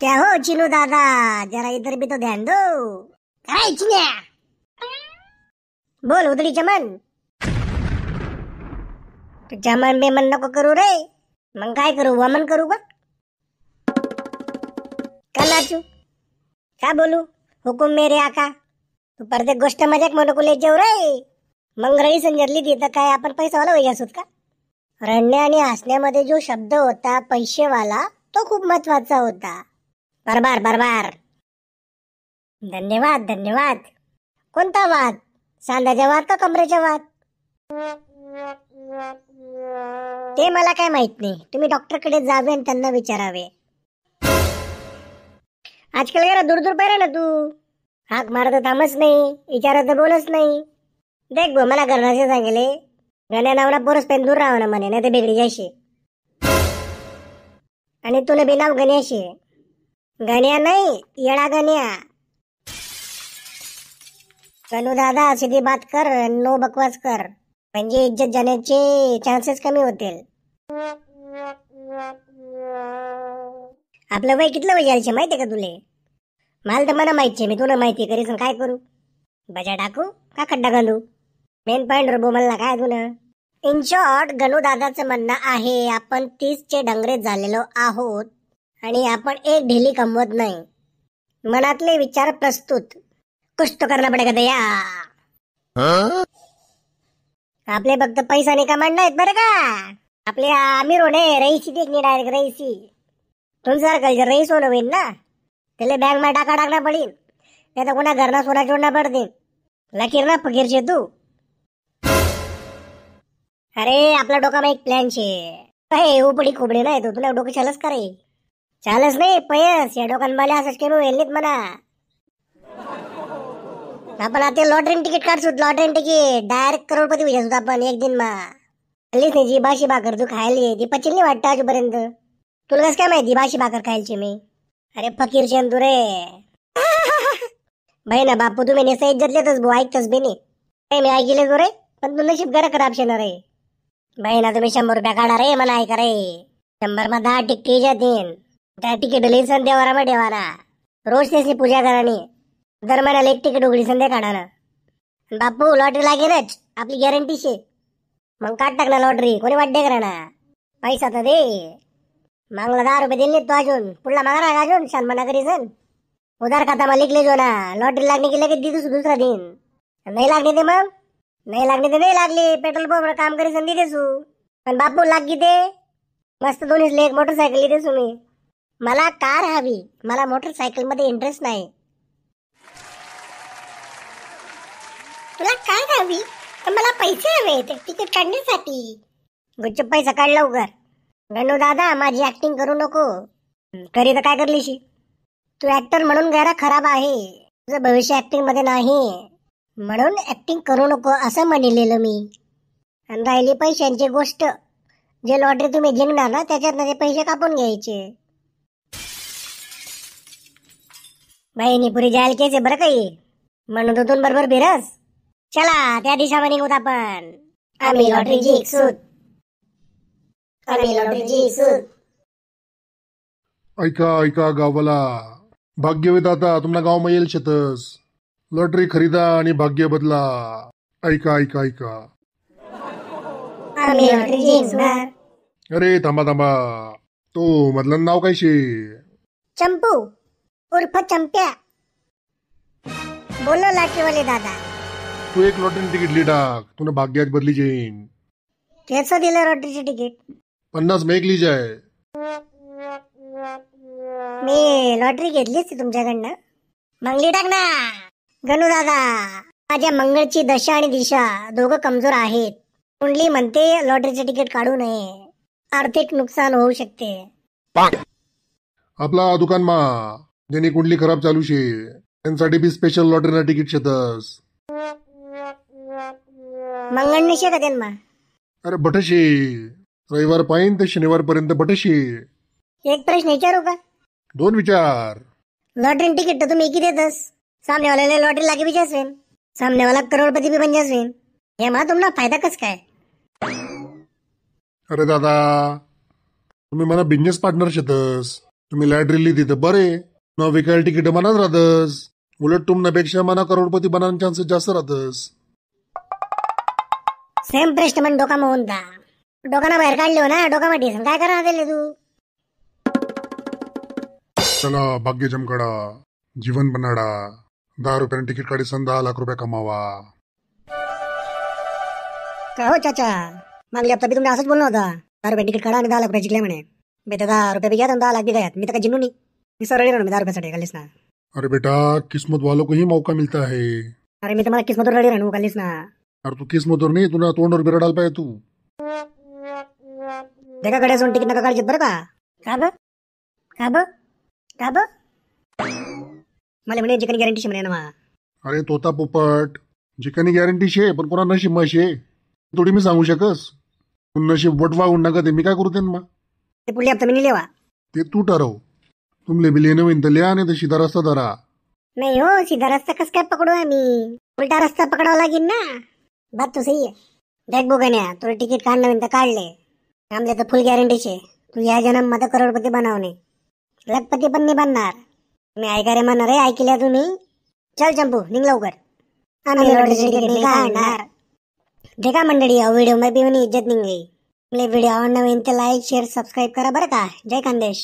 क्या हो चिनू दादा, जरा इधर भी तो ध्यान दो। काय चिन्या, बोल उधड़ी चमन। तो चमन बेमन नको करू रे, मग काय करू, वमन करू का? का नाचू, का बोलू, हुकुम मेरे आका। तू प्रत्येक गोष्ट मजाक म्हणू नको जाऊ रे। मंगरळी संजरली ती तर काय आपण पैसावाला होई असोत का? रडण्या आणि हसण्यामध्ये जो शब्द होता पैसेवाला, तो खूप महत्वाचा होता। बरबार बरबार, धन्यवाद धन्यवाद। कोणता वाद, सांध्याचा वाद का कमरेचा वाद? ते मला काय माहित नाही, तुम्ही डॉक्टरकडे जावे आणि त्यांना विचारावे। आजकाल जरा दूर दूर पाहिजे ना तू, हाक मारत थांबच नाही, विचारत बोलच नाही। देख गो, मला घरनाचे सांगेले गण्या नावना पोरस पेन दूर राहा ना म्हणे, नाही ते बिगडी जायशी। आणि तुला बेनाव गण्याशी, गण्या नाही येडा गण्या। गणू दादा सीधी बात कर, नो बकवास कर, म्हणजे इज्जत जाण्याचे चान्सेस कमी होतील। आपलं वय कितलं वय यायचे माहितीये का तुले? मला तर मला माहिती, मी तुला माहिती करीस काय करू, बजा टाकू का खड्डा घालू? मेन पॉइंट वर बोलला काय तुला? इन शॉर्ट, गणू दादाचं म्हणणं आहे आपण 30चे डंगरे झालेलो आहोत आणि आपण एक ढिली कमवत नाही। मनातले विचार प्रस्तुत, कुछ तो करना पडेगा दया। आपले फक्त पैसा नाही कमांड नाहीत बरं का, आपले आमिर होणे रईसी देखणी, डायरेक्ट रईसी। तुमच्यासारखं जर रईस होणं होईल ना, त्याला बँक मध्ये टाका टाकना पडीन, नाही तर कोणा घरना सोना जोडना पडतील। लकीर ना फकीरचे तू। अरे आपला डोकामा एक प्लॅन छे, उपडी खोबडी नाही तो, तुला डोकं चालच का रे? चालच नाही पयस, या डोकांबाले असंच केलं वेल्लीत म्हणा। आपण आता लॉटरी तिकीट काढसू, लॉटरी तिकीट डायरेक्ट करोडपती होऊ शकतो आपण एक दिन मा। हल्लीच नाही जी बाशी भाकर तू खायली ती पचली नाही वाटतं आजपर्यंत। तुला कसं काय माहिती बाशी भाकर खायची मी? अरे फकीर शेन तू रे। भाई ना बापू, तुम्ही नेसा इज्जत लेतच भाऊ, ऐकतच बी नाही। मी ऐकले तू रे, पण तू नशीब घर खराब शेणार रे। भाई ना तुम्ही 100 रुपया काढा रे, मला ऐका रे। 100 मा 10 टिकटी जातील, त्या तिकीट लिहिसन देवारा मा देवाना, रोज त्याची पूजा करानी, दर महिन्याला एक तिकीट उघडी संध्या काढा ना। बापू लॉटरी लागेलच, आपली गॅरंटी शे, मग काढ टाक ना लॉटरी, कोणी वाटते करा ना। पैसा तर दे, मागला 10 रुपये दिले तो अजून, पुढला मागा ना अजून, शानपणा करीसन। उधार खाता मा लिखले जो ना, लॉटरी लागणे की लगेच दी दुसरा दिन, नाही लागणे ते मग नाही लागणे ते नाही लागले, पेट्रोल पंप काम करी संधी देसू। पण बापू लागी ते मस्त दोन्हीसले एक मोटरसायकल देसू मी। मला कार हवी, मला मोटरसायकल मध्ये इंटरेस्ट नाही। तुला कार हवी, पण मला पैसे हवे तिकीट काढण्यासाठी। गुच्छ पैसा काढ लवकर। गणू दादा माझी ऍक्टिंग करू नको, करी तर काय करलीशी? तू ऍक्टर म्हणून गैरा खराब आहे, तुझं भविष्य ऍक्टिंग मध्ये नाही, म्हणून ऍक्टिंग करू नको असं म्हणलेलं मी। आणि राहिली पैशांची गोष्ट, जे लॉटरी तुम्ही जिंकणार ना त्याच्यात ते पैसे कापून घ्यायचे। बहिणी पुरी जायला केसे बरं काही, म्हणून तो बरोबर बिरस। चला त्या दिशा निघूत आपण, आम्ही लॉटरी जिंकसूत, आम्ही लॉटरी जिंकसूत। ऐका ऐका गावाला, भाग्यविधाता तुम्हाला गाव येईल शेतस, लॉटरी खरीदा आणि भाग्य बदला। ऐका ऐका ऐका, आम्ही लॉटरी जिंकणार। अरे थांबा थांबा, तो मधलं नाव काय शे? चंपू उर्फ चंप्या। बोलो लाटरीवाले दादा, तू एक लॉटरी तिकीट ली टाक, तुला भाग्यात बदली जाईन। कैसं दिलं लॉटरीचे तिकीट? 50 में एक ली जाय। मी लॉटरी घेतलीच तुमच्याकडनं, मंगली टाक ना। गणू दादा, माझ्या मंगळची दशा आणि दिशा दोघं कमजोर आहेत, कुंडली म्हणते लॉटरीचे तिकीट काढू नये, आर्थिक नुकसान होऊ शकते। आपला दुकान मा ज्यांनी कुंडली खराब चालू शे त्यांसाठी बी स्पेशल लॉटरीना तिकीट शेतस। मंगळ निशे का त्यांना? अरे बटशे, रविवार पाहिन ते शनिवार पर्यंत बटशे। एक प्रश्न विचारू का? 2 विचार। लॉटरी तिकीट तर तुम्ही किती देतस? सामने वाल्याला लॉटरी लागे भी जासवेन, सामने वाला करोडपती भी बन जासवेन, यामा तुम्हाला फायदा कस काय? अरे दादा, तुम्ही मला बिझनेस पार्टनर शेतस, तुम्ही लॅटरी लिहिते तर बरे न विकायला तिकीट मनाच राहतस. उलट तुमच्यापेक्षा मना करोडपती बनायचे चान्सेस जास्त राहतस. सेम प्रश्न पण डोका होता. डोकाना बाहेर काढले हो ना, डोका मध्ये काय करणार दिले तू. चला भाग्य जमकडा, जीवन बनाडा. 10 रुपयाने तिकीट काढी 10 लाख रुपये कमावा. काय हो चाचा, मागल्या हप्ता बी तुम्ही असंच बोलला होता. 10 रुपये तिकीट काढा आणि 10 लाख रुपये जिंकले म्हणे. बेटा 10 रुपये बी घ्या 10 लाख बी घ्या. मी तर काय जिन्नू नाही. मी सरळ मी 10 रुपयासाठी खालीस ना. अरे बेटा, किस्मत वालों को ही मौका मिलता है. अरे मी तुम्हाला किस्मतवर रडी राहू खालीस ना. अरे तू किस्मतवर नाही, तुला तोंडवर बिरडायला पाहिजे तू. देखा कडे असून तिकीट नका काढशीत बरं का. का ब मला म्हणे जिकनी गॅरंटी शे म्हणे ना. अरे तोता पोपट, जिकानी गॅरंटी शे पण कोणा नशीब मा शे थोडी मी सांगू शकस. नशीब वटवा नका ते मी काय करू ते मग. ते पुढले हप्ता मी नाही लेवा. ते तू ठरव. तुमले बी लेणं होईन तर लिहा, नाही तर सीधा रस्ता धरा. नाही हो, सीधा रस्ता कस काय पकडू आम्ही. उलटा रस्ता पकडावा लागेल ना. बात तो सही आहे. देख बुगण्या, तुला तिकीट काढणं होईन तर काढले. आमले तर फुल गॅरंटी शे. तू या जन्म मध्ये करोडपती बनावणे, लखपती पण नाही बनणार. मी ऐका रे म्हणणार रे, ऐकल्या तुम्ही. चल चंपू निघ लवकर. आम्ही लॉटरीचे तिकीट नाही काढणार. देखा मंडळी, व्हिडिओ मध्ये भी इज्जत नहीं गई. वीडियो आवडणं होईन तर लाईक शेअर सबस्क्राईब करा बरं का. जय खानदेश.